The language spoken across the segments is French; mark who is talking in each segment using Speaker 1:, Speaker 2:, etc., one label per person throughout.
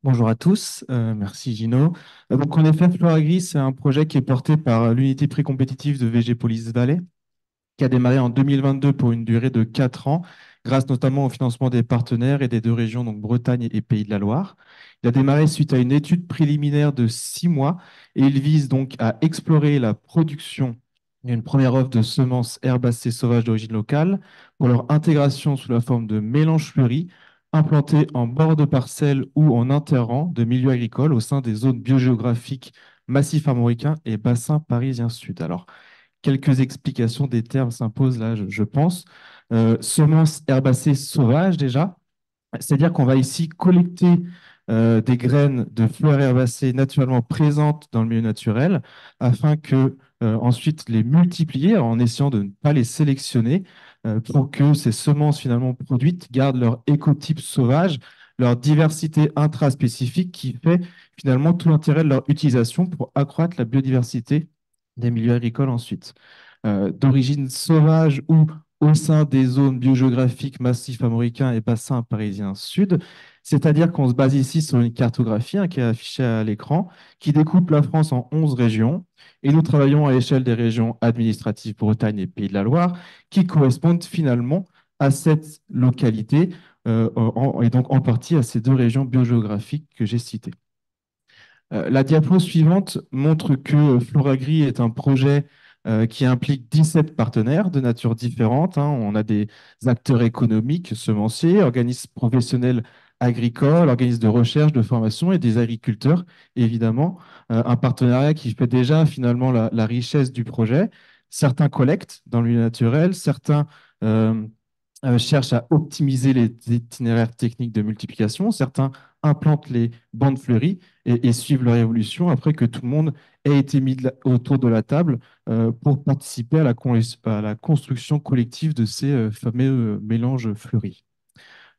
Speaker 1: Bonjour à tous, merci Gino. Donc en effet, Floragri, c'est un projet qui est porté par l'unité précompétitive de VG Police Valley, qui a démarré en 2022 pour une durée de 4 ans, grâce notamment au financement des partenaires et des deux régions, donc Bretagne et Pays de la Loire. Il a démarré suite à une étude préliminaire de 6 mois et il vise donc à explorer la production d'une première offre de semences herbacées sauvages d'origine locale pour leur intégration sous la forme de mélanges fleuris implantés en bord de parcelles ou en interrang de milieux agricoles au sein des zones biogéographiques Massif armoricain et Bassin parisien sud. Alors, quelques explications des termes s'imposent là, je pense. Semences herbacées sauvages, déjà. C'est-à-dire qu'on va ici collecter des graines de fleurs herbacées naturellement présentes dans le milieu naturel afin que ensuite les multiplier en essayant de ne pas les sélectionner pour que ces semences finalement produites gardent leur écotype sauvage, leur diversité intraspécifique qui fait finalement tout l'intérêt de leur utilisation pour accroître la biodiversité des milieux agricoles ensuite. D'origine sauvage ou au sein des zones biogéographiques massif américain et bassin parisien sud. C'est-à-dire qu'on se base ici sur une cartographie qui est affichée à l'écran, qui découpe la France en 11 régions. Et nous travaillons à l'échelle des régions administratives Bretagne et Pays de la Loire, qui correspondent finalement à cette localité, et donc en partie à ces deux régions biogéographiques que j'ai citées. La diapo suivante montre que Floragri est un projet qui implique 17 partenaires de nature différente, hein. On a des acteurs économiques, semenciers, organismes professionnels agricoles, organismes de recherche, de formation et des agriculteurs, évidemment. Un partenariat qui fait déjà finalement la richesse du projet. Certains collectent dans le milieu naturel, certains euh, cherchent à optimiser les itinéraires techniques de multiplication, certains implantent les bandes fleuries et suivre leur évolution après que tout le monde ait été mis autour de la table pour participer à la construction collective de ces fameux mélanges fleuris.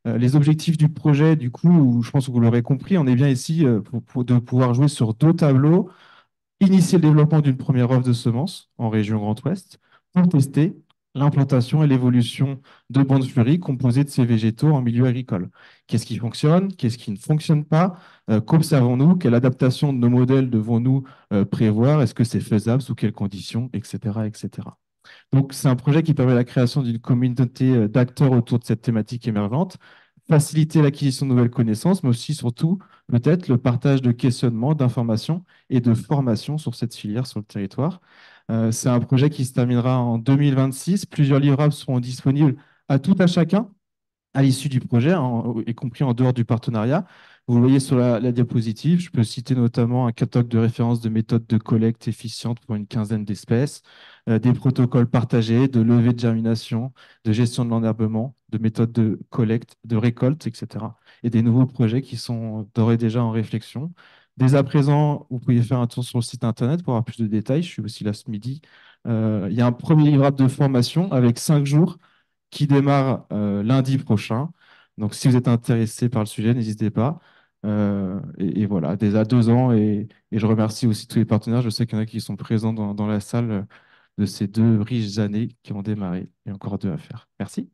Speaker 1: Les objectifs du projet, du coup, je pense que vous l'aurez compris, on est bien ici de pouvoir jouer sur deux tableaux, initier le développement d'une première offre de semences en région Grand Ouest pour tester l'implantation et l'évolution de bandes fleuries composées de ces végétaux en milieu agricole. Qu'est-ce qui fonctionne? Qu'est-ce qui ne fonctionne pas? Qu'observons-nous? Quelle adaptation de nos modèles devons-nous prévoir? Est-ce que c'est faisable? Sous quelles conditions? Etc. etc. Donc, c'est un projet qui permet la création d'une communauté d'acteurs autour de cette thématique émergente, faciliter l'acquisition de nouvelles connaissances, mais aussi, surtout, peut-être le partage de questionnements, d'informations et de formations sur cette filière sur le territoire. C'est un projet qui se terminera en 2026. Plusieurs livrables seront disponibles à tout à chacun à l'issue du projet, y compris en dehors du partenariat. Vous le voyez sur la diapositive, je peux citer notamment un catalogue de références de méthodes de collecte efficientes pour une quinzaine d'espèces, des protocoles partagés de levée de germination, de gestion de l'enherbement, de méthodes de collecte, de récolte, etc. Et des nouveaux projets qui sont d'ores et déjà en réflexion. Dès à présent, vous pouvez faire un tour sur le site internet pour avoir plus de détails. Je suis aussi là ce midi. Il y a un premier livrable de formation avec 5 jours qui démarre lundi prochain. Donc, si vous êtes intéressé par le sujet, n'hésitez pas. Et voilà, déjà 2 ans. Et je remercie aussi tous les partenaires. Je sais qu'il y en a qui sont présents dans la salle de ces 2 riches années qui ont démarré et encore 2 à faire. Merci.